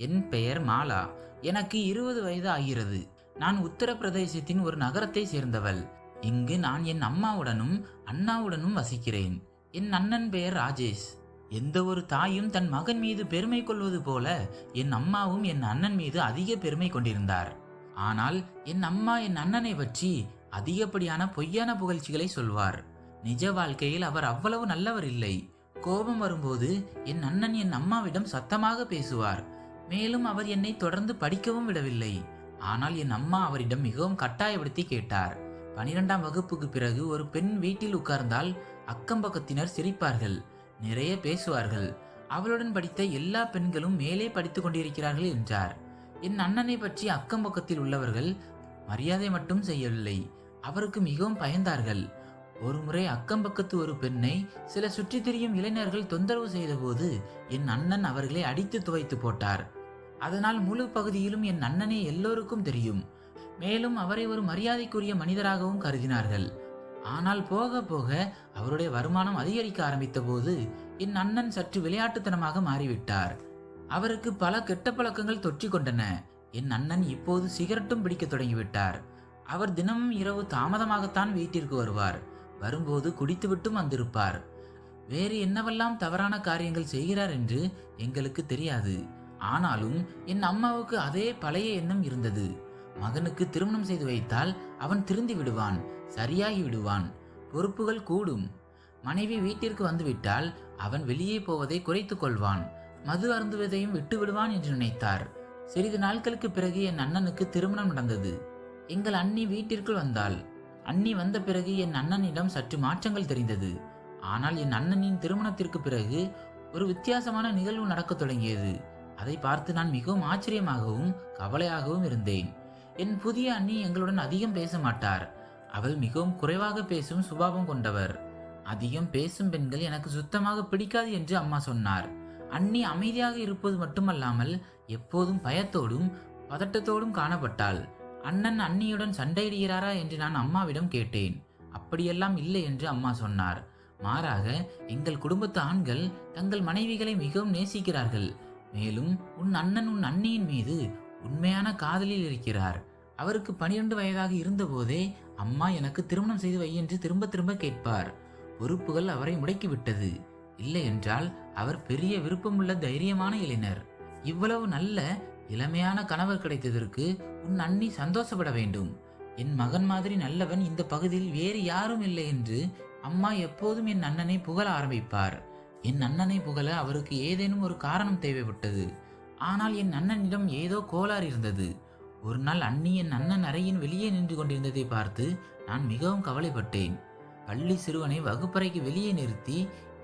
என் பெயர் மாலா. எனக்கு 20 வயது ஆகிறது. நான் உத்தரப்பிரதேசத்தின் ஒரு நகரத்தை சேர்ந்தவள். இங்கு நான் என் அம்மாவுடனும் அண்ணாவுடனும் வசிக்கிறேன். என் அண்ணன் பெயர் ராஜேஷ். எந்த ஒரு தாயும் தன் மகன் மீது பெருமை கொள்வது போல என் அம்மாவும் என் அண்ணன் மீது அதிக பெருமை கொண்டிருந்தார். ஆனால் என் அம்மா என் அண்ணனை பற்றி அதிகப்படியான பொய்யான புகழ்ச்சிகளை சொல்வார். நிஜ வாழ்க்கையில் அவர் அவ்வளவு நல்லவர் இல்லை. கோபம் வரும்போது என் அண்ணன் என் அம்மாவிடம் சத்தமாக பேசுவார். மேலும் அவர் என்னை தொடர்ந்து படிக்கவும் விடவில்லை. ஆனால் என் அம்மா அவரிடம் மிகவும் கட்டாயப்படுத்தி கேட்டார். 12ஆம் வகுப்புக்கு பிறகு ஒரு பெண் வீட்டில் உட்கார்ந்தால் அக்கம் பக்கத்தினர் சிரிப்பார்கள், நிறைய பேசுவார்கள். அவளுடன் படித்த எல்லா பெண்களும் மேலே படித்துக் கொண்டிருக்கிறார்கள் என்றார். என் அண்ணனை பற்றி அக்கம் பக்கத்தில் உள்ளவர்கள் மரியாதை மட்டும் செய்யவில்லை, அவருக்கு மிகவும் பயந்தார்கள். ஒருமுறை அக்கம் பக்கத்து ஒரு பெண்ணை சில சுற்றி திரியும் இளைஞர்கள் தொந்தரவு செய்தபோது என் அண்ணன் அவர்களை அடித்து துவைத்து போட்டார். அதனால் முழு பகுதியிலும் என் அண்ணனை எல்லோருக்கும் தெரியும். மேலும் அவரை ஒரு மரியாதைக்குரிய மனிதராகவும் கருதினார்கள். ஆனால் போக போக அவருடைய வருமானம் அதிகரிக்க ஆரம்பித்த போது என் அண்ணன் சற்று விளையாட்டுத்தனமாக மாறிவிட்டார். அவருக்கு பல கெட்ட பழக்கங்கள் தொற்றிக் கொண்டன. என் அண்ணன் இப்போது சிகரெட்டும் பிடிக்க தொடங்கிவிட்டார். அவர் தினமும் இரவு தாமதமாகத்தான் வீட்டிற்கு வருவார். வரும்போது குடித்துவிட்டும் வந்திருப்பார். வேறு என்னவெல்லாம் தவறான காரியங்கள் செய்கிறார் என்று எங்களுக்கு தெரியாது. ஆனாலும் என் அம்மாவுக்கு அதே பழைய எண்ணம் இருந்தது. மகனுக்கு திருமணம் செய்து வைத்தால் அவன் திருந்தி விடுவான், சரியாகி விடுவான், பொறுப்புகள் கூடும். மனைவி வீட்டிற்கு வந்துவிட்டால் அவன் வெளியே போவதை குறைத்துக் கொள்வான், மது அருந்துவதையும் விட்டு விடுவான் என்று நினைத்தார். சிறிது நாட்களுக்கு பிறகு என் அண்ணனுக்கு திருமணம் நடந்தது. எங்கள் அண்ணி வீட்டிற்குள் வந்தாள். அண்ணி வந்த பிறகு என் அண்ணனிடம் சற்று மாற்றங்கள் தெரிந்தது. ஆனால் என் அண்ணனின் திருமணத்திற்கு பிறகு ஒரு வித்தியாசமான நிகழ்வு நடக்க தொடங்கியது. அதை பார்த்து நான் மிகவும் ஆச்சரியமாகவும் கவலையாகவும் இருந்தேன். என் புதிய அண்ணி எங்களுடன் அதிகம் பேச மாட்டார். அவள் மிகவும் குறைவாக பேசும் சுபாவம் கொண்டவர். அதிகம் பேசும் பெண்கள் எனக்கு சுத்தமாக பிடிக்காது என்று அம்மா சொன்னார். அண்ணி அமைதியாக இருப்பது மட்டுமல்லாமல் எப்போதும் பயத்தோடும் பதட்டத்தோடும் காணப்பட்டாள். அண்ணன் அண்ணியுடன் சண்டையிடுகிறாரா என்று நான் அம்மாவிடம் கேட்டேன். அப்படியெல்லாம் இல்லை என்று அம்மா சொன்னார். மாறாக எங்கள் குடும்பத்து ஆண்கள் தங்கள் மனைவிகளை மிகவும் நேசிக்கிறார்கள். மேலும் உன் அண்ணன் உன் அண்ணியின் மீது உண்மையான காதலில் இருக்கிறார். அவருக்கு 12 வயதாக இருந்தபோதே அம்மா எனக்கு திருமணம் செய்து வை என்று திரும்ப திரும்ப கேட்பார். பொறுப்புகள் அவரை முடக்கிவிட்டது. இல்லை என்றால் அவர் பெரிய விருப்பமுள்ள தைரியமான இளைஞர். இவ்வளவு நல்ல இளமையான கணவர் கிடைத்ததற்கு உன் அண்ணி சந்தோஷப்பட வேண்டும். என் மகன் மாதிரி நல்லவன் இந்த பகுதியில் வேறு யாரும் இல்லை என்று அம்மா எப்போதும் என் அண்ணனை புகழ ஆரம்பிப்பார். என் அண்ணனை புகழ அவருக்கு ஏதேனும் ஒரு காரணம் தேவைப்பட்டது. ஆனால் என் அண்ணனிடம் ஏதோ கோளாறு இருந்தது. ஒரு நாள் அண்ணி என் அண்ணன் அறையின் வெளியே நின்று கொண்டிருந்ததை பார்த்து நான் மிகவும் கவலைப்பட்டேன். பள்ளி சிறுவனை வகுப்பறைக்கு வெளியே நிறுத்தி,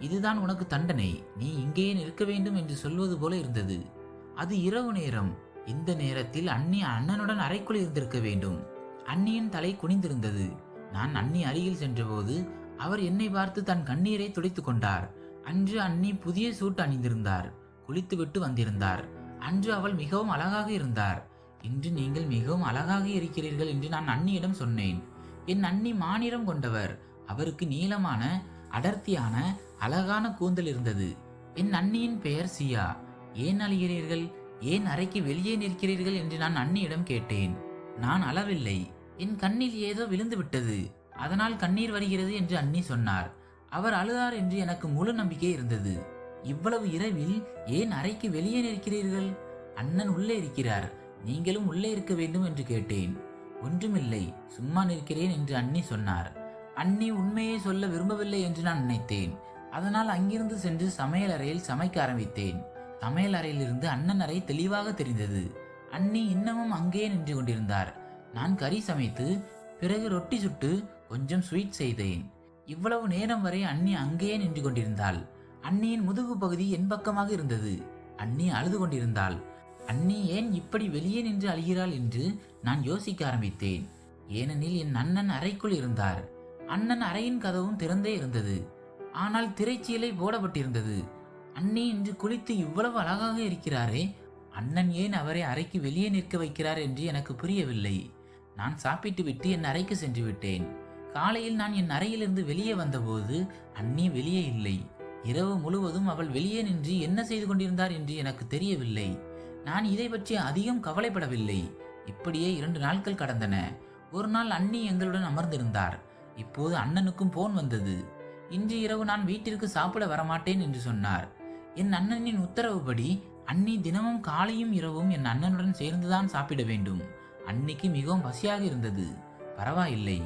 இதுதான் உனக்கு தண்டனை, நீ இங்கேயே நிற்க வேண்டும் என்று சொல்வது போல இருந்தது. அது இரவு நேரம். இந்த நேரத்தில் அண்ணி அண்ணனுடன் அறைக்குள் இருந்திருக்க வேண்டும். அண்ணியின் தலை குனிந்திருந்தது. நான் அண்ணி அருகில் சென்றபோது அவர் என்னை பார்த்து தன் கண்ணீரை துடைத்துக் கொண்டார். அன்று அண்ணி புதிய சூட் அணிந்திருந்தார், குளித்துவிட்டு வந்திருந்தார். அன்று அவள் மிகவும் அழகாக இருந்தார். இன்று நீங்கள் மிகவும் அழகாக இருக்கிறீர்கள் என்று நான் அண்ணியிடம் சொன்னேன். என் அண்ணி மாநிறம் கொண்டவர். அவருக்கு நீளமான அடர்த்தியான அழகான கூந்தல் இருந்தது. என் அண்ணியின் பெயர் சியா. ஏன் அழுகிறீர்கள், ஏன் அறைக்கு வெளியே நிற்கிறீர்கள் என்று நான் அண்ணியிடம் கேட்டேன். நான் அளவில்லை, என் கண்ணில் ஏதோ விழுந்து விட்டது, அதனால் கண்ணீர் வருகிறது என்று அண்ணி சொன்னார். அவர் அழுதார் என்று எனக்கு முழு நம்பிக்கை இருந்தது. இவ்வளவு இரவில் ஏன் அறைக்கு வெளியே நிற்கிறீர்கள்? அண்ணன் உள்ளே இருக்கிறார், நீங்களும் உள்ளே இருக்க வேண்டும் என்று கேட்டேன். ஒன்றுமில்லை, சும்மா நிற்கிறேன் என்று அண்ணி சொன்னார். அண்ணி உண்மையை சொல்ல விரும்பவில்லை என்று நான் நினைத்தேன். அதனால் அங்கிருந்து சென்று சமையல் அறையில் சமைக்க ஆரம்பித்தேன். சமையல் அறையிலிருந்து அண்ணன் அறை தெளிவாக தெரிந்தது. அண்ணி இன்னமும் அங்கேயே நின்று கொண்டிருந்தார். நான் கறி சமைத்து பிறகு ரொட்டி சுட்டு கொஞ்சம் ஸ்வீட் செய்தேன். இவ்வளவு நேரம் வரை அண்ணி அங்கேயே நின்று கொண்டிருந்தாள். அண்ணியின் முதுகு பகுதி என் பக்கமாக இருந்தது. அண்ணி அழுது கொண்டிருந்தாள். அண்ணி ஏன் இப்படி வெளியே நின்று அழுகிறாள் என்று நான் யோசிக்க ஆரம்பித்தேன். ஏனெனில் என் அண்ணன் அறைக்குள் இருந்தார். அண்ணன் அறையின் கதவும் திறந்தே இருந்தது. ஆனால் திரைச்சீலை போடப்பட்டிருந்தது. அண்ணி இன்று குளித்து இவ்வளவு அழகாக இருக்கிறாரே, அண்ணன் ஏன் அவரை அறைக்கு வெளியே நிற்க வைக்கிறார் என்று எனக்கு புரியவில்லை. நான் சாப்பிட்டு விட்டு என் அறைக்கு சென்று விட்டேன். காலையில் நான் என் அறையிலிருந்து வெளியே வந்தபோது அண்ணி வெளியே இல்லை. இரவு முழுவதும் அவள் வெளியே நின்று என்ன செய்து கொண்டிருந்தார் என்று எனக்கு தெரியவில்லை. நான் இதை பற்றி அதிகம் கவலைப்படவில்லை. இப்படியே 2 நாட்கள் கடந்தன. ஒரு நாள் அண்ணி எங்களுடன் அமர்ந்திருந்தார். இப்போது அண்ணனுக்கும் போன் வந்தது. இன்று இரவு நான் வீட்டிற்கு சாப்பிட வரமாட்டேன் என்று சொன்னார். என் அண்ணனின் உத்தரவுப்படி அண்ணி தினமும் காலையும் இரவும் என் அண்ணனுடன் சேர்ந்துதான் சாப்பிட வேண்டும். அன்னிக்கு மிகவும் பசியாக இருந்தது. பரவாயில்லை,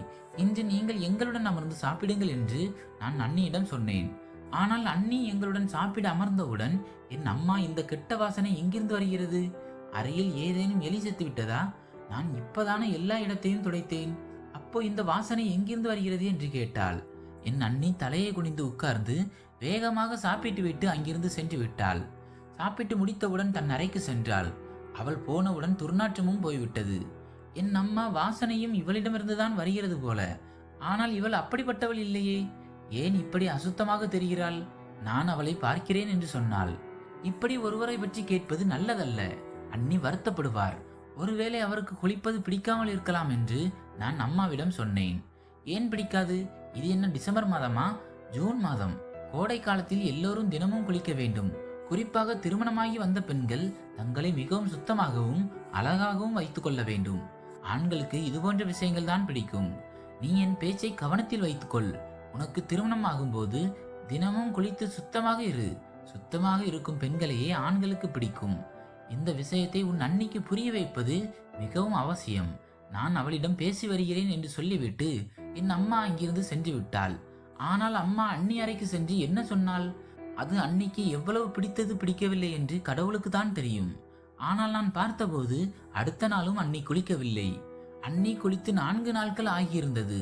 இன்று நீங்கள் எங்களுடன் அமர்ந்து சாப்பிடுங்கள் என்று நான் அண்ணியிடம் சொன்னேன். ஆனால் அண்ணி எங்களுடன் சாப்பிட அமர்ந்தவுடன் என் அம்மா, இந்த கெட்ட வாசனை எங்கிருந்து வருகிறது? அறையில் ஏதேனும் எலி செத்து விட்டதா? நான் இப்பதானே எல்லா இடத்தையும் துடைத்தேன். அப்போ இந்த வாசனை எங்கிருந்து வருகிறது என்று கேட்டாள். என் அண்ணி தலையை குனிந்து உட்கார்ந்து வேகமாக சாப்பிட்டு விட்டு அங்கிருந்து சென்று விட்டாள். சாப்பிட்டு முடித்தவுடன் தன் அறைக்கு சென்றாள். அவள் போனவுடன் துர்நாற்றமும் போய்விட்டது. என் அம்மா, வாசனையும் இவளிடமிருந்துதான் வருகிறது போல. ஆனால் இவள் அப்படிப்பட்டவள் இல்லையே, ஏன் இப்படி அசுத்தமாக தெரிகிறாள்? நான் அவளை பார்க்கிறேன் என்று சொன்னாள். இப்படி ஒருவரை பற்றி கேட்பது நல்லதல்ல. அண்ணி வருத்தப்படுவார். ஒருவேளை அவருக்கு குளிப்பது பிடிக்காமல் இருக்கலாம் என்று நான் அம்மாவிடம் சொன்னேன். ஏன் பிடிக்காது? இது என்ன டிசம்பர் மாதமா? ஜூன் மாதம். கோடை காலத்தில் எல்லோரும் தினமும் குளிக்க வேண்டும். குறிப்பாக திருமணமாகி வந்த பெண்கள் தங்களை மிகவும் சுத்தமாகவும் அழகாகவும் வைத்துக் கொள்ள வேண்டும். ஆண்களுக்கு இது போன்ற விஷயங்கள் தான் பிடிக்கும். நீ என் பேச்சை கவனத்தில் வைத்துக்கொள். உனக்கு திருமணம் ஆகும்போது தினமும் குளித்து சுத்தமாக இரு. சுத்தமாக இருக்கும் பெண்களையே ஆண்களுக்கு பிடிக்கும். இந்த விஷயத்தை உன் அண்ணிக்கு புரிய வைப்பது மிகவும் அவசியம். நான் அவளிடம் பேசி வருகிறேன் என்று சொல்லிவிட்டு என் அம்மா அங்கிருந்து சென்று விட்டாள். ஆனால் அம்மா அண்ணி அறைக்கு சென்று என்ன சொன்னாள்? அது அன்னிக்கு எவ்வளவு பிடித்தது பிடிக்கவில்லை என்று கடவுளுக்கு தான் தெரியும். ஆனால் நான் பார்த்தபோது அடுத்த நாளும் அண்ணி குளிக்கவில்லை. அண்ணி குளித்து 4 நாட்கள் ஆகியிருந்தது.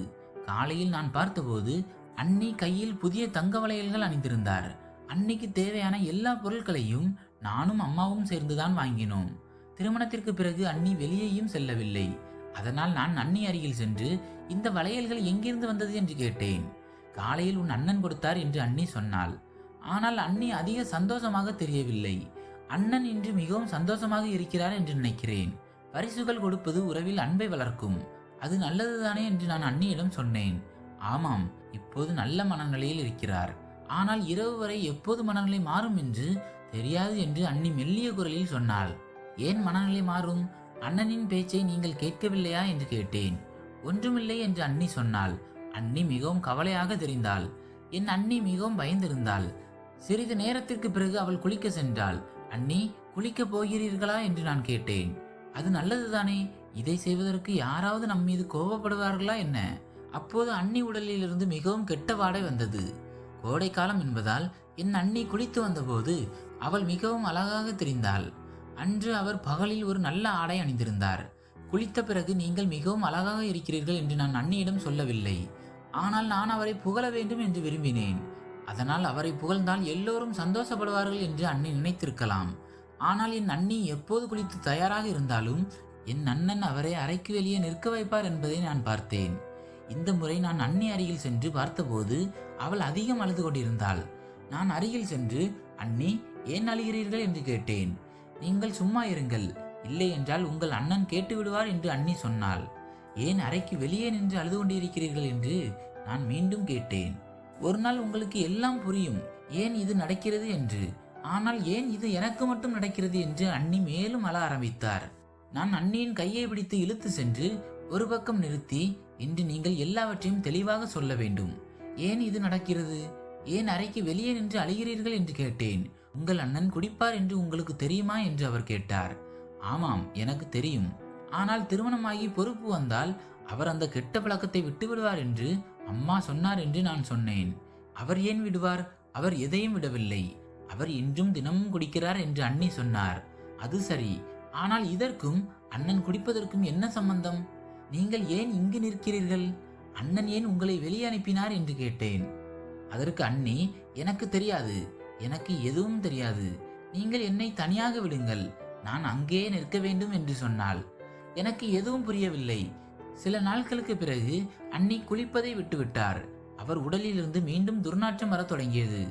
காலையில் நான் பார்த்தபோது அண்ணி கையில் புதிய தங்க வளையல்கள் அணிந்திருந்தார். அன்னிக்கு தேவையான எல்லா பொருட்களையும் நானும் அம்மாவும் சேர்ந்துதான் வாங்கினோம். திருமணத்திற்கு பிறகு அண்ணி வெளியேயும் செல்லவில்லை. அதனால் நான் அண்ணி அருகில் சென்று இந்த வளையல்கள் எங்கிருந்து வந்தது என்று கேட்டேன். காலையில் உன் அண்ணன் கொடுத்தார் என்று அண்ணி சொன்னாள். ஆனால் அண்ணி அதிக சந்தோஷமாக தெரியவில்லை. அண்ணன் இன்று மிகவும் சந்தோஷமாக இருக்கிறார் என்று நினைக்கிறேன். பரிசுகள் கொடுப்பது உறவில் அன்பை வளர்க்கும். அது நல்லதுதானே என்று நான் அண்ணியிடம் சொன்னேன். ஆமாம், இப்போது நல்ல மனநிலையில் இருக்கிறார். ஆனால் இரவு வரை எப்போது மனநிலை மாறும் என்று தெரியாது என்று அண்ணி மெல்லிய குரலில் சொன்னாள். ஏன் மனநிலை மாறும்? அண்ணனின் பேச்சை நீங்கள் கேட்கவில்லையா என்று கேட்டேன். ஒன்றுமில்லை என்று அண்ணி சொன்னாள். அண்ணி மிகவும் கவலையாக தெரிந்தாள். என் அண்ணி மிகவும் பயந்திருந்தாள். சிறிது நேரத்திற்கு பிறகு அவள் குளிக்க சென்றாள். அண்ணி, குளிக்கப் போகிறீர்களா என்று நான் கேட்டேன். அது நல்லதுதானே, இதை செய்வதற்கு யாராவது நம் மீது கோபப்படுவார்களா என்ன? அப்போது அண்ணி உடலிலிருந்து மிகவும் கெட்ட வாடை வந்தது. கோடை காலம் என்பதால் என் அண்ணி குளித்து வந்தபோது அவள் மிகவும் அழகாக தெரிந்தாள். அன்று அவர் பகலில் ஒரு நல்ல ஆடை அணிந்திருந்தார். குளித்த பிறகு நீங்கள் மிகவும் அழகாக இருக்கிறீர்கள் என்று நான் அண்ணியிடம் சொல்லவில்லை. ஆனால் நான் அவரை புகழ வேண்டும் என்று விரும்பினேன். அதனால் அவரை புகழ்ந்தால் எல்லோரும் சந்தோஷப்படுவார்கள் என்று அண்ணி நினைத்திருக்கலாம். ஆனால் என் அண்ணி எப்போது குளித்து தயாராக இருந்தாலும் என் அண்ணன் அவரை அறைக்கு வெளியே நிற்க வைப்பார் என்பதை நான் பார்த்தேன். இந்த முறை நான் அண்ணி அருகில் சென்று பார்த்தபோது அவள் அதிகம் அழுது கொண்டிருந்தாள். நான் அருகில் சென்று, அண்ணி, ஏன் அழுகிறீர்கள் என்று கேட்டேன். நீங்கள் சும்மா இருங்கள், இல்லை என்றால் உங்கள் அண்ணன் கேட்டு விடுவார் என்று அண்ணி சொன்னாள். ஏன் அறைக்கு வெளியே நின்று அழுது கொண்டிருக்கிறீர்கள் என்று நான் மீண்டும் கேட்டேன். ஒரு நாள் உங்களுக்கு எல்லாம் புரியும், ஏன் இது நடக்கிறது என்று. ஆனால் ஏன் இது எனக்கு மட்டும் நடக்கிறது என்று அண்ணி மேலும் அழ ஆரம்பித்தார். நான் அண்ணியின் கையை பிடித்து இழுத்து சென்று ஒரு பக்கம் நிறுத்தி, இன்று நீங்கள் எல்லாவற்றையும் தெளிவாக சொல்ல வேண்டும். ஏன் இது நடக்கிறது? ஏன் அறைக்கு வெளியே நின்று அழுகிறீர்கள் என்று கேட்டேன். உங்கள் அண்ணன் குடிப்பார் என்று உங்களுக்கு தெரியுமா என்று அவர் கேட்டார். ஆமாம், எனக்கு தெரியும். ஆனால் திருமணமாகி பொறுப்பு வந்தால் அவர் அந்த கெட்ட பழக்கத்தை விட்டு விடுவார் என்று அம்மா சொன்னார் என்று நான் சொன்னேன். அவர் ஏன் விடுவார்? அவர் எதையும் விடவில்லை. அவர் இன்றும் தினமும் குடிக்கிறார் என்று அண்ணி சொன்னார். அது சரி, ஆனால் இதற்கும் அண்ணன் குடிப்பதற்கும் என்ன சம்பந்தம்? நீங்கள் ஏன் இங்கு நிற்கிறீர்கள்? அண்ணன் ஏன் உங்களை வெளியே அனுப்பினார் என்று கேட்டேன். அதற்கு அண்ணி, எனக்கு தெரியாது, எனக்கு எதுவும் தெரியாது. நீங்கள் என்னை தனியாக விடுங்கள், நான் அங்கேயே நிற்க வேண்டும் என்று சொன்னாள். எனக்கு எதுவும் புரியவில்லை. சில நாட்களுக்கு பிறகு அண்ணி குளிப்பதை விட்டுவிட்டார். அவர் உடலிலிருந்து மீண்டும் துர்நாற்றம் வர தொடங்கியது.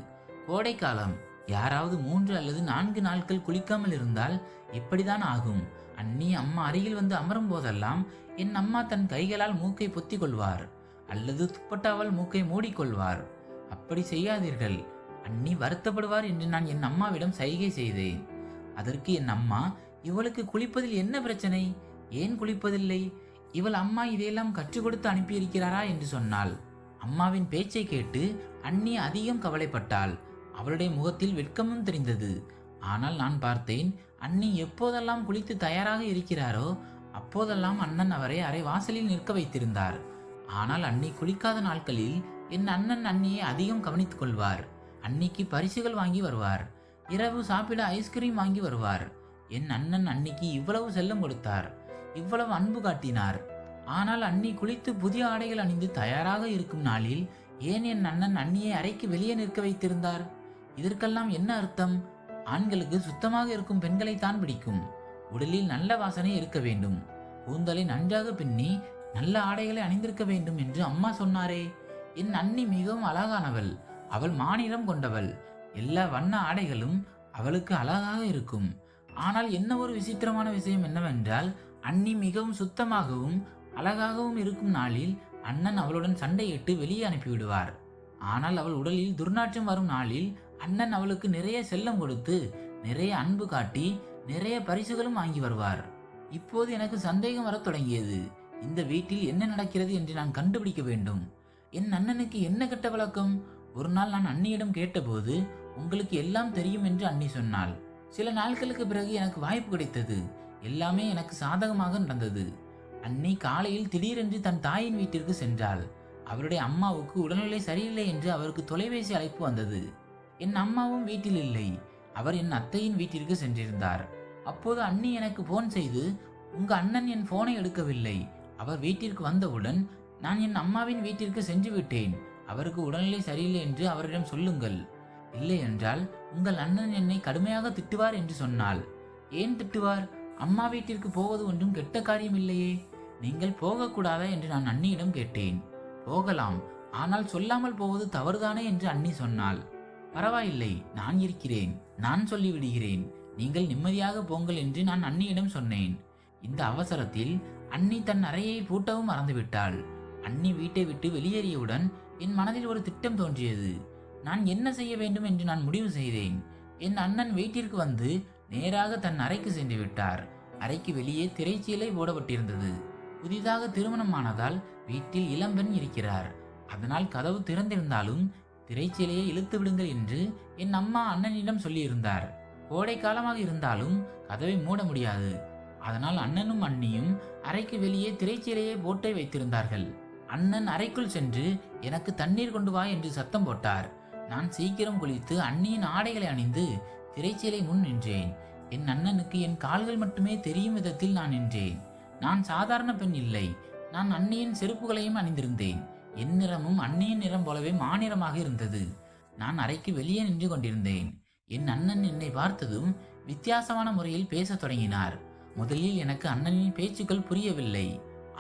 கோடை காலம். யாராவது 3 அல்லது 4 நாட்கள் குளிக்காமல் இருந்தால் இப்படிதான் ஆகும். அண்ணி அம்மா அருகில் வந்து அமரும் போதெல்லாம் என் அம்மா தன் கைகளால் மூக்கை பொத்திக் கொள்வார் அல்லது துப்பட்டாவால் மூக்கை மூடிக்கொள்வார். அப்படி செய்யாதீர்கள், அண்ணி வருத்தப்படுவார் என்று நான் என் அம்மாவிடம் சைகை செய்தேன். அதற்கு என் அம்மா, இவளுக்கு குளிப்பதில் என்ன பிரச்சனை? ஏன் குளிப்பதில்லை? இவள் அம்மா இதையெல்லாம் கற்றுக் கொடுத்து அனுப்பியிருக்கிறாரா என்று சொன்னாள். அம்மாவின் பேச்சை கேட்டு அண்ணி அதிகம் கவலைப்பட்டாள். அவளுடைய முகத்தில் வெட்கமும் தெரிந்தது. ஆனால் நான் பார்த்தேன், அண்ணி எப்போதெல்லாம் குளித்து தயாராக இருக்கிறாரோ அப்போதெல்லாம் அண்ணன் அவரை அரை வாசலில் நிற்க வைத்திருந்தார். ஆனால் அண்ணி குளிக்காத நாட்களில் என் அண்ணன் அண்ணியை அதிகம் கவனித்துக் கொள்வார். அன்னிக்கு பரிசுகள் வாங்கி வருவார். இரவு சாப்பிட ஐஸ்கிரீம் வாங்கி வருவார். என் அண்ணன் அன்னிக்கு இவ்வளவு செல்லம் கொடுத்தார், இவ்வளவு அன்பு காட்டினார். ஆனால் அண்ணி குளித்து புதிய ஆடைகள் அணிந்து தயாராக இருக்கும் நாளில் ஏன் என் அண்ணன் அண்ணியை அறைக்கு வெளியே நிற்க வைத்திருந்தார்? இதற்கெல்லாம் என்ன அர்த்தம்? ஆண்களுக்கு சுத்தமாக இருக்கும் பெண்களைத்தான் பிடிக்கும். உடலில் நல்ல வாசனை இருக்க வேண்டும். கூந்தலை நன்றாக பின்னி நல்ல ஆடைகளை அணிந்திருக்க வேண்டும் என்று அம்மா சொன்னாரே. என் அண்ணி மிகவும் அழகானவள். அவள் மாநிறம் கொண்டவள். எல்லா வண்ண ஆடைகளும் அவளுக்கு அழகாக இருக்கும். ஆனால் என்ன ஒரு விசித்திரமான விஷயம் என்னவென்றால், அண்ணி மிகவும் சுத்தமாகவும் அழகாகவும் இருக்கும் நாளில் அண்ணன் அவளுடன் சண்டையிட்டு வெளியே அனுப்பிவிடுவார். ஆனால் அவள் உடலில் துர்நாற்றம் வரும் நாளில் அண்ணன் அவளுக்கு நிறைய செல்லம் கொடுத்து நிறைய அன்பு காட்டி நிறைய பரிசுகளும் வாங்கி வருவார். இப்போது எனக்கு சந்தேகம் வரத் தொடங்கியது. இந்த வீட்டில் என்ன நடக்கிறது என்று நான் கண்டுபிடிக்க வேண்டும். என் அண்ணனுக்கு என்ன கெட்ட வழக்கம்? ஒரு நாள் நான் அண்ணியிடம் கேட்டபோது, உங்களுக்கு எல்லாம் தெரியும் என்று அண்ணி சொன்னாள். சில நாட்களுக்கு பிறகு எனக்கு வாய்ப்பு கிடைத்தது. எல்லாமே எனக்கு சாதகமாக நடந்தது. அண்ணி காலையில் திடீரென்று தன் தாயின் வீட்டிற்கு சென்றாள். அவருடைய அம்மாவுக்கு உடல்நிலை சரியில்லை என்று அவருக்கு தொலைபேசி அழைப்பு வந்தது. என் அம்மாவும் வீட்டில் இல்லை. அவர் என் அத்தையின் வீட்டிற்கு சென்றிருந்தார். அப்போது அண்ணி எனக்கு போன் செய்து, உங்க அண்ணன் என் போனை எடுக்கவில்லை. அவர் வீட்டிற்கு வந்தவுடன் நான் என் அம்மாவின் வீட்டிற்கு சென்று விட்டேன். அவருக்கு உடல்நிலை சரியில்லை என்று அவரிடம் சொல்லுங்கள். இல்லை என்றால் உங்கள் அண்ணன் என்னை கடுமையாக திட்டுவார் என்று சொன்னாள். ஏன் திட்டுவார்? அம்மா வீட்டிற்கு போவது ஒன்றும் கெட்ட காரியம் இல்லையே. நீங்கள் போகக்கூடாதா என்று நான் அண்ணியிடம் கேட்டேன். போகலாம், ஆனால் சொல்லாமல் போவது தவறுதானே என்று அண்ணி சொன்னாள். பரவாயில்லை, நான் இருக்கிறேன், நான் சொல்லிவிடுகிறேன், நீங்கள் நிம்மதியாக போங்கள் என்று நான் அண்ணியிடம் சொன்னேன். இந்த அவசரத்தில் அண்ணி தன் அறையை பூட்டவும் மறந்துவிட்டாள். அண்ணி வீட்டை விட்டு வெளியேறியவுடன் என் மனதில் ஒரு திட்டம் தோன்றியது. நான் என்ன செய்ய வேண்டும் என்று நான் முடிவு செய்தேன். என் அண்ணன் வீட்டிற்கு வந்து நேராக தன் அறைக்கு சென்று விட்டார். அறைக்கு வெளியே திரைச்சீலை போடப்பட்டிருந்தது. புதிதாக திருமணமானதால் வீட்டில் இளம்பெண் இருக்கிறார். அதனால் கதவு திறந்திருந்தாலும் திரைச்சீலையை இழுத்து விடுங்கள் என்று என் அம்மா அண்ணனிடம் சொல்லியிருந்தார். கோடை காலமாக இருந்தாலும் கதவை மூட முடியாது. அதனால் அண்ணனும் அண்ணியும் அறைக்கு வெளியே திரைச்சீலையை போட்டே வைத்திருந்தார்கள். அண்ணன் அறைக்குள் சென்று எனக்கு தண்ணீர் கொண்டு வா என்று சத்தம் போட்டார். நான் சீக்கிரம் குளித்து அண்ணியின் ஆடைகளை அணிந்து திரைச்சீலை முன் நின்றேன். என் அண்ணனுக்கு என் கால்கள் மட்டுமே தெரியும் விதத்தில் நான் நின்றேன். நான் சாதாரண பெண் இல்லை. நான் அண்ணியின் செருப்புகளையும் அணிந்திருந்தேன். என் நிறமும் அண்ணியின் நிறம் போலவே மாநிறமாக இருந்தது. நான் அறைக்கு வெளியே நின்று கொண்டிருந்தேன். என் அண்ணன் என்னை பார்த்ததும் வித்தியாசமான முறையில் பேசத் தொடங்கினார். முதலில் எனக்கு அண்ணனின் பேச்சுக்கள் புரியவில்லை.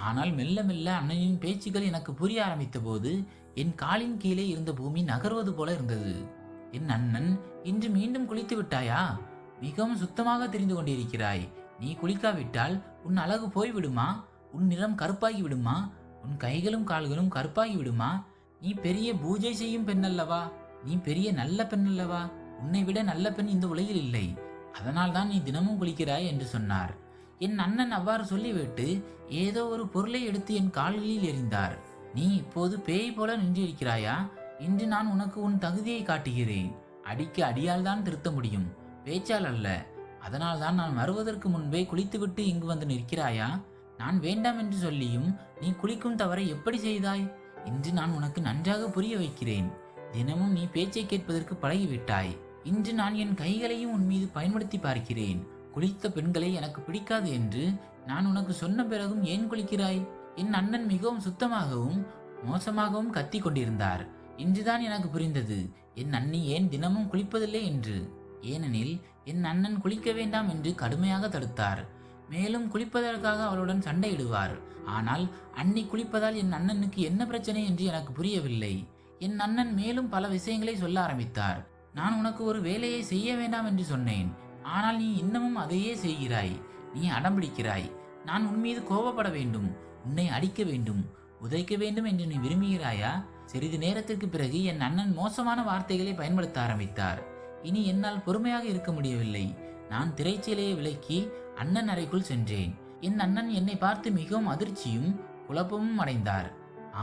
ஆனால் மெல்ல மெல்ல அண்ணனின் பேச்சுக்கள் எனக்கு புரிய ஆரம்பித்த போது என் காலின் கீழே இருந்த பூமி நகர்வது போல இருந்தது. என் அண்ணன், இன்று மீண்டும் குளித்து விட்டாயா? மிகவும் சுத்தமாக தெரிந்து கொண்டிருக்கிறாய். நீ குளிக்காவிட்டால் உன் அழகு போய்விடுமா? உன் நிறம் கருப்பாகி விடுமா? உன் கைகளும் கால்களும் கருப்பாகி விடுமா? நீ பெரிய பூஜை செய்யும் பெண் அல்லவா? நீ பெரிய நல்ல பெண் அல்லவா? உன்னை விட நல்ல பெண் இந்த உலகில் இல்லை. அதனால் தான் நீ தினமும் குளிக்கிறாய் என்று சொன்னார். என் அண்ணன் அவ்வாறு சொல்லிவிட்டு ஏதோ ஒரு பொருளை எடுத்து என் கால்களில் எறிந்தார். நீ இப்போது பேய் போல நின்றிருக்கிறாயா? இன்று நான் உனக்கு உன் தகுதியை காட்டுகிறேன். அடிக்க அடியால் தான் திருத்த முடியும், பேச்சால் அல்ல. அதனால் தான் நான் வருவதற்கு முன்பே குளித்துவிட்டு இங்கு வந்து நிற்கிறாயா? நான் வேண்டாம் என்று சொல்லியும் நீ குளிக்கும் தவறை எப்படி செய்தாய்? இன்று நான் உனக்கு நன்றாக புரிய வைக்கிறேன். தினமும் நீ பேச்சை கேட்பதற்கு பழகிவிட்டாய். இன்று நான் என் கைகளையும் உன் மீது பயன்படுத்தி பார்க்கிறேன். குளித்த பெண்களை எனக்கு பிடிக்காது என்று நான் உனக்கு சொன்ன பிறகும் ஏன் குளிக்கிறாய்? என் அண்ணன் மிகவும் சுத்தமாகவும் மோசமாகவும் கத்தி கொண்டிருந்தார். இன்றுதான் எனக்கு புரிந்தது என் அண்ணி ஏன் தினமும் குளிப்பதில்லை என்று. ஏனெனில் என் அண்ணன் குளிக்க வேண்டாம் என்று கடுமையாக தடுத்தார். மேலும் குளிப்பதற்காக அவளுடன் சண்டையிடுவார். ஆனால் அண்ணி குளிப்பதால் என் அண்ணனுக்கு என்ன பிரச்சனை என்று எனக்கு புரியவில்லை. என் அண்ணன் மேலும் பல விஷயங்களை சொல்ல ஆரம்பித்தார். நான் உனக்கு ஒரு வேலையை செய்ய வேண்டாம் என்று சொன்னேன். ஆனால் நீ இன்னமும் அதையே செய்கிறாய். நீ அடம்பிடிக்கிறாய். நான் உன் மீது கோபப்பட வேண்டும், உன்னை அடிக்க வேண்டும், உதைக்க வேண்டும் என்று நீ விரும்புகிறாயா? சிறிது நேரத்திற்கு பிறகு என் அண்ணன் மோசமான வார்த்தைகளை பயன்படுத்த ஆரம்பித்தார். இனி என்னால் பொறுமையாக இருக்க முடியவில்லை. நான் திரைச்சீலையை விலக்கி அண்ணன் அறைக்குள் சென்றேன். என் அண்ணன் என்னை பார்த்து மிகவும் அதிர்ச்சியும் குழப்பமும் அடைந்தார்.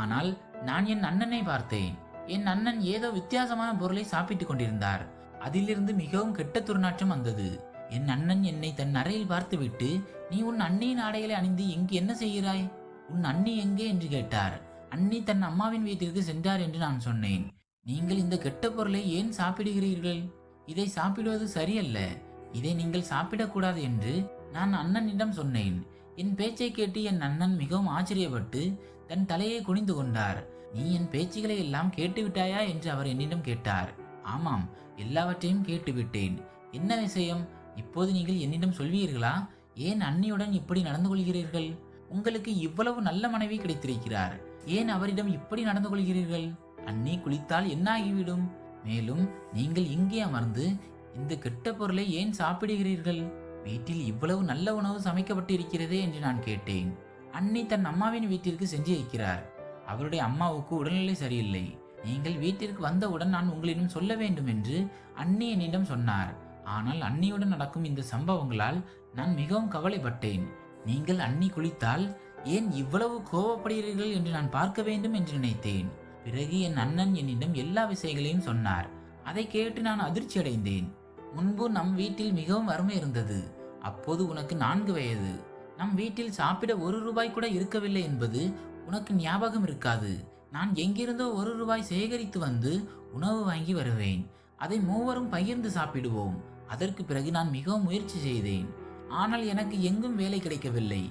ஆனால் நான் என் அண்ணனை பார்த்தேன். என் அண்ணன் ஏதோ வித்தியாசமான பொருளை சாப்பிட்டுக் கொண்டிருந்தார். அதிலிருந்து மிகவும் கெட்ட துர்நாற்றம் வந்தது. என் அண்ணன் என்னை தன் அறையில் பார்த்துவிட்டு, நீ உன் அண்ணியின் ஆடைகளை அணிந்து இங்கு என்ன செய்கிறாய்? உன் அண்ணி எங்கே என்று கேட்டார். அண்ணி தன் அம்மாவின் வீட்டிற்கு சென்றார் என்று நான் சொன்னேன். நீங்கள் இந்த கெட்ட பொருளை ஏன் சாப்பிடுகிறீர்கள்? இதை சாப்பிடுவது சரியல்ல. இதை நீங்கள் சாப்பிடக்கூடாது என்று நான் அண்ணனிடம் சொன்னேன். என் பேச்சை கேட்டு என் அண்ணன் மிகவும் ஆச்சரியப்பட்டு தன் தலையை குனிந்து கொண்டார். நீ என் பேச்சுகளை எல்லாம் கேட்டுவிட்டாயா என்று அவர் என்னிடம் கேட்டார். ஆமாம், எல்லாவற்றையும் கேட்டுவிட்டேன். என்ன விஷயம்? இப்போது நீங்கள் என்னிடம் சொல்வீர்களா? ஏன் அண்ணியுடன் இப்படி நடந்து கொள்கிறீர்கள்? உங்களுக்கு இவ்வளவு நல்ல மனைவி கிடைத்திருக்கிறார், ஏன் அவரிடம் இப்படி நடந்து கொள்கிறீர்கள்? அண்ணி குளித்தால் என்ன ஆகிவிடும்? மேலும் நீங்கள் இங்கே அமர்ந்து இந்த கெட்ட பொருளை ஏன் சாப்பிடுகிறீர்கள்? வீட்டில் இவ்வளவு நல்ல உணவு சமைக்கப்பட்டிருக்கிறதே என்று நான் கேட்டேன். அண்ணி தன் அம்மாவின் வீட்டிற்கு சென்று இருக்கிறார். அவருடைய அம்மாவுக்கு உடல்நிலை சரியில்லை. நீங்கள் வீட்டிற்கு வந்தவுடன் நான் உங்களிடம் சொல்ல வேண்டும் என்று அண்ணி என்னிடம் சொன்னார். ஆனால் அண்ணியுடன் நடக்கும் இந்த சம்பவங்களால் நான் மிகவும் கவலைப்பட்டேன். நீங்கள் அண்ணி குளித்தால் ஏன் இவ்வளவு கோபப்படுகிறீர்கள் என்று நான் பார்க்க வேண்டும் என்று நினைத்தேன். பிறகு என் அண்ணன் என்னிடம் எல்லா விஷயங்களையும் சொன்னார். அதை கேட்டு நான் அதிர்ச்சி அடைந்தேன். முன்பு நம் வீட்டில் மிகவும் வறுமை இருந்தது. அப்போது உனக்கு 4 வயது. நம் வீட்டில் சாப்பிட 1 ரூபாய் கூட இருக்கவில்லை என்பது உனக்கு ஞாபகம் இருக்காது. நான் எங்கிருந்தோ 1 ரூபாய் சேகரித்து வந்து உணவு வாங்கி வருவேன். அதை மூவரும் பகிர்ந்து சாப்பிடுவோம். அதற்கு பிறகு நான் மிகவும் முயற்சி செய்தேன். ஆனால் எனக்கு எங்கும் வேலை கிடைக்கவில்லை.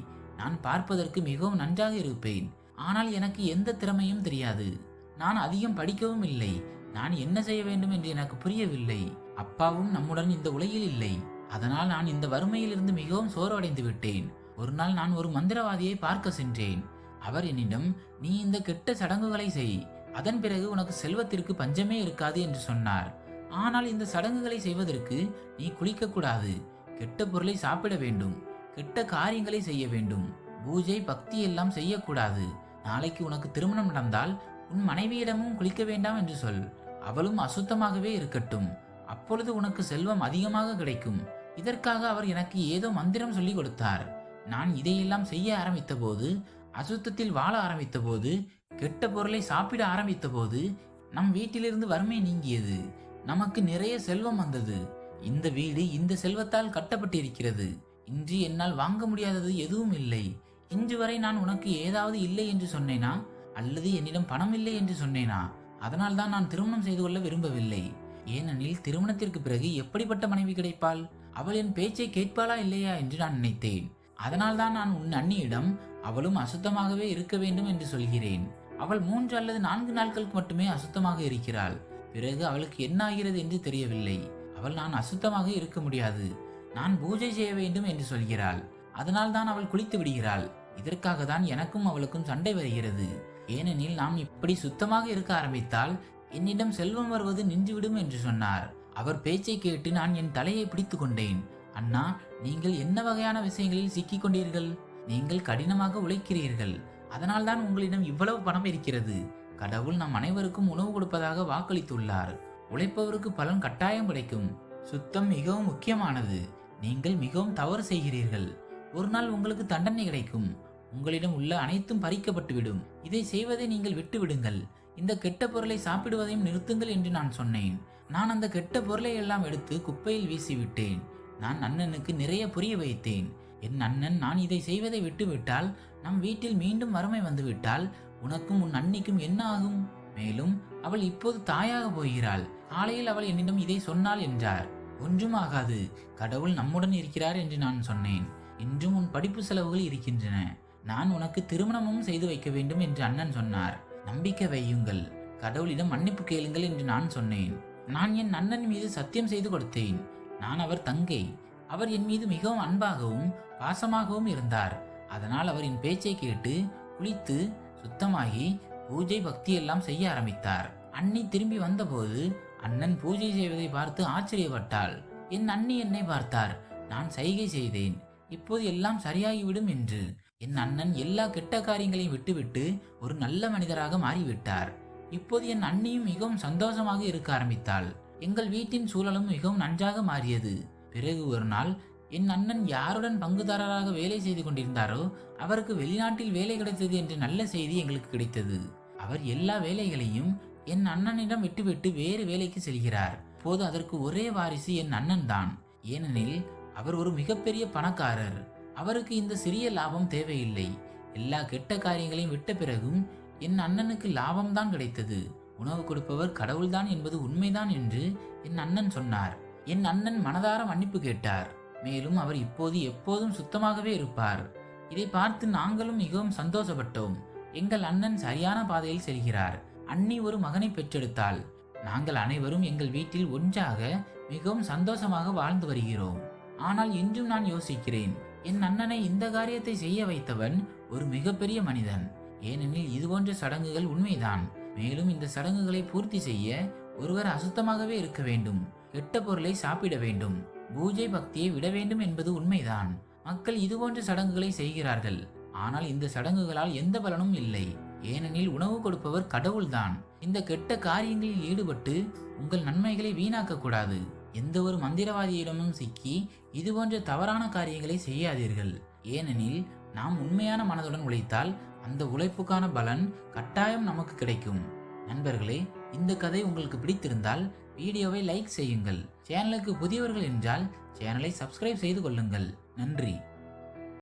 நான் பார்ப்பதற்கு மிகவும் நன்றாக இருப்பேன். ஆனால் எனக்கு எந்த திறமையும் தெரியாது. நான் அதிகம் படிக்கவும் இல்லை. நான் என்ன செய்ய வேண்டும் என்று எனக்கு புரியவில்லை. அப்பாவும் நம்முடன் இந்த உலகில் இல்லை. அதனால் நான் இந்த வறுமையிலிருந்து மிகவும் சோர்வடைந்து விட்டேன். ஒரு நாள் நான் ஒரு மந்திரவாதியை பார்க்க சென்றேன். அவர் என்னிடம், நீ இந்த கெட்ட சடங்குகளை செய், அதன் பிறகு உனக்கு செல்வத்திற்கு பஞ்சமே இருக்காது என்று சொன்னார். ஆனால் இந்த சடங்குகளை செய்வதற்கு நீ குளிக்க கூடாது, கெட்ட பொருளை சாப்பிட வேண்டும், கெட்ட காரியங்களை செய்ய வேண்டும், பூஜை பக்தி எல்லாம் செய்யக்கூடாது. நாளைக்கு உனக்கு திருமணம் நடந்தால் உன் மனைவியிடமும் குளிக்க வேண்டாம் என்று சொல். அவளும் அசுத்தமாகவே இருக்கட்டும். அப்பொழுது உனக்கு செல்வம் அதிகமாக கிடைக்கும். இதற்காக அவர் எனக்கு ஏதோ மந்திரம் சொல்லி கொடுத்தார். நான் இதையெல்லாம் செய்ய ஆரம்பித்த போது, அசுத்தத்தில் வாழ ஆரம்பித்த போது, கெட்ட பொருளை சாப்பிட ஆரம்பித்த போது நம் வீட்டிலிருந்து வறுமை நீங்கியது. நமக்கு நிறைய செல்வம் வந்தது. இந்த வீடு இந்த செல்வத்தால் கட்டப்பட்டிருக்கிறது. இன்று என்னால் வாங்க முடியாதது எதுவும் இல்லை. இன்று வரை நான் உனக்கு ஏதாவது இல்லை என்று சொன்னேனா? அல்லது என்னிடம் பணம் இல்லை என்று சொன்னேனா? அதனால் தான் நான் திருமணம் செய்து கொள்ள விரும்பவில்லை. ஏனெனில் திருமணத்திற்கு பிறகு எப்படிப்பட்ட மனைவி கிடைப்பாள்? அவள் என் பேச்சை கேட்பாளா இல்லையா என்று நான் நினைத்தேன். அதனால் தான் நான் உன் அண்ணியிடம் அவளும் அசுத்தமாகவே இருக்க வேண்டும் என்று சொல்கிறேன். அவள் 3 அல்லது 4 நாட்களுக்கு மட்டுமே அசுத்தமாக இருக்கிறாள். பிறகு அவளுக்கு என்ன ஆகிறது என்று தெரியவில்லை. அவள் நான் அசுத்தமாக இருக்க முடியாது, நான் பூஜை செய்ய வேண்டும் என்று சொல்கிறாள். அதனால் தான் அவள் குளித்து விடுகிறாள். இதற்காக தான் எனக்கும் அவளுக்கும் சண்டை வருகிறது. ஏனெனில் நாம் இப்படி சுத்தமாக இருக்க ஆரம்பித்தால் என்னிடம் செல்வம் வருவது நின்றுவிடும் என்று சொன்னார். அவர் பேச்சை கேட்டு நான் என் தலையை பிடித்து கொண்டேன். அண்ணா, நீங்கள் என்ன வகையான விஷயங்களில் சிக்கிக் கொண்டீர்கள்? நீங்கள் கடினமாக உழைக்கிறீர்கள். அதனால் தான் உங்களிடம் இவ்வளவு பணம் இருக்கிறது. கடவுள் நம் அனைவருக்கும் உணவு கொடுப்பதாக வாக்களித்துள்ளார். உழைப்பவருக்கு பலன் கட்டாயம் கிடைக்கும். சுத்தம் மிகவும் முக்கியமானது. நீங்கள் மிகவும் தவறு செய்கிறீர்கள். ஒரு நாள் உங்களுக்கு தண்டனை கிடைக்கும். உங்களிடம் உள்ள அனைத்தும் பறிக்கப்பட்டுவிடும். இதை செய்வதை நீங்கள் விட்டுவிடுங்கள். இந்த கெட்ட பொருளை சாப்பிடுவதையும் நிறுத்துங்கள் என்று நான் சொன்னேன். நான் அந்த கெட்ட பொருளை எல்லாம் எடுத்து குப்பையில் வீசிவிட்டேன். நான் அண்ணனுக்கு நிறைய புரிய வைத்தேன். என் அண்ணன், நான் இதை செய்வதை விட்டுவிட்டால் நம் வீட்டில் மீண்டும் வறுமை வந்துவிட்டால் உனக்கும் உன் அண்ணிக்கும் என்ன ஆகும்? மேலும் அவள் இப்போது தாயாக போகிறாள். காலையில் அவள் என்னிடம் இதை சொன்னாள் என்றார். ஒன்றும் ஆகாது, கடவுள் நம்முடன் இருக்கிறார் என்று நான் சொன்னேன். இன்றும் உன் படிப்பு செலவுகள் இருக்கின்றன. நான் உனக்கு திருமணமும் செய்து வைக்க வேண்டும் என்று அண்ணன் சொன்னார். நம்பிக்கை வையுங்கள், கடவுளிடம் மன்னிப்பு கேளுங்கள் என்று நான் சொன்னேன். நான் என் அண்ணன் மீது சத்தியம் செய்து கொடுத்தேன். நான் அவர் தங்கை. அவர் என் மீது மிகவும் அன்பாகவும் பாசமாகவும் இருந்தார். அதனால் அவர் என் பேச்சை கேட்டு குளித்து சுத்தமாகி பூஜை பக்தி எல்லாம் செய்ய ஆரம்பித்தார். அண்ணி திரும்பி வந்தபோது அண்ணன் பூஜை செய்வதை பார்த்து ஆச்சரியப்பட்டாள். என் அண்ணி என்னை பார்த்தார். நான் சைகை செய்தேன், இப்போது எல்லாம் சரியாகிவிடும் என்று. என் அண்ணன் எல்லா கெட்ட காரியங்களையும் விட்டுவிட்டு ஒரு நல்ல மனிதராக மாறிவிட்டார். இப்போது என் அண்ணியும் மிகவும் சந்தோஷமாக இருக்க ஆரம்பித்தாள். எங்கள் வீட்டின் சூழலும் மிகவும் நன்றாக மாறியது. பிறகு ஒரு நாள் என் அண்ணன் யாருடன் பங்குதாரராக வேலை செய்து கொண்டிருந்தாரோ அவருக்கு வெளிநாட்டில் வேலை கிடைத்தது என்ற நல்ல செய்தி எங்களுக்கு கிடைத்தது. அவர் எல்லா வேலைகளையும் என் அண்ணனிடம் விட்டுவிட்டு வேறு வேலைக்கு செல்கிறார். போது அதற்கு ஒரே வாரிசு என் அண்ணன் தான். ஏனெனில் அவர் ஒரு மிகப்பெரிய பணக்காரர். அவருக்கு இந்த சிறிய லாபம் தேவையில்லை. எல்லா கெட்ட காரியங்களையும் விட்ட பிறகும் என் அண்ணனுக்கு லாபம் தான் கிடைத்தது. உணவு கொடுப்பவர் கடவுள்தான் என்பது உண்மைதான் என்று என் அண்ணன் சொன்னார். என் அண்ணன் மனதார மன்னிப்பு கேட்டார். மேலும் அவர் இப்போது எப்போதும் சுத்தமாகவே இருப்பார். இதை பார்த்து நாங்களும் மிகவும் சந்தோஷப்பட்டோம். எங்கள் அண்ணன் சரியான பாதையில் செல்கிறார். அண்ணி ஒரு மகனை பெற்றெடுத்தாள். நாங்கள் அனைவரும் எங்கள் வீட்டில் ஒன்றாக மிகவும் சந்தோஷமாக வாழ்ந்து வருகிறோம். ஆனால் இன்றும் நான் யோசிக்கிறேன், என் அண்ணனை இந்த காரியத்தை செய்ய வைத்தவன் ஒரு மிகப்பெரிய மனிதன். ஏனெனில் இதுபோன்ற சடங்குகள் உண்மைதான். மேலும் இந்த சடங்குகளை பூர்த்தி செய்ய ஒருவர் அசுத்தமாகவே இருக்க வேண்டும், கெட்ட பொருளை சாப்பிட வேண்டும், பூஜை பக்தியை விட வேண்டும் என்பது உண்மைதான். மக்கள் இதுபோன்ற சடங்குகளை செய்கிறார்கள். ஆனால் இந்த சடங்குகளால் எந்த பலனும் இல்லை. ஏனெனில் உணவு கொடுப்பவர் கடவுள்தான். இந்த கெட்ட காரியங்களில் ஈடுபட்டு உங்கள் நன்மைகளை வீணாக்க கூடாது. எந்த ஒரு மந்திரவாதியிடமும் சிக்கி இதுபோன்ற தவறான காரியங்களை செய்யாதீர்கள். ஏனெனில் நாம் உண்மையான மனதுடன் உழைத்தால் அந்த உழைப்புக்கான பலன் கட்டாயம் நமக்கு கிடைக்கும். நண்பர்களே, இந்த கதை உங்களுக்கு பிடித்திருந்தால் வீடியோவை லைக் செய்யுங்கள். சேனலுக்கு புதியவர்கள் என்றால் சேனலை சப்ஸ்கிரைப் செய்து கொள்ளுங்கள். நன்றி.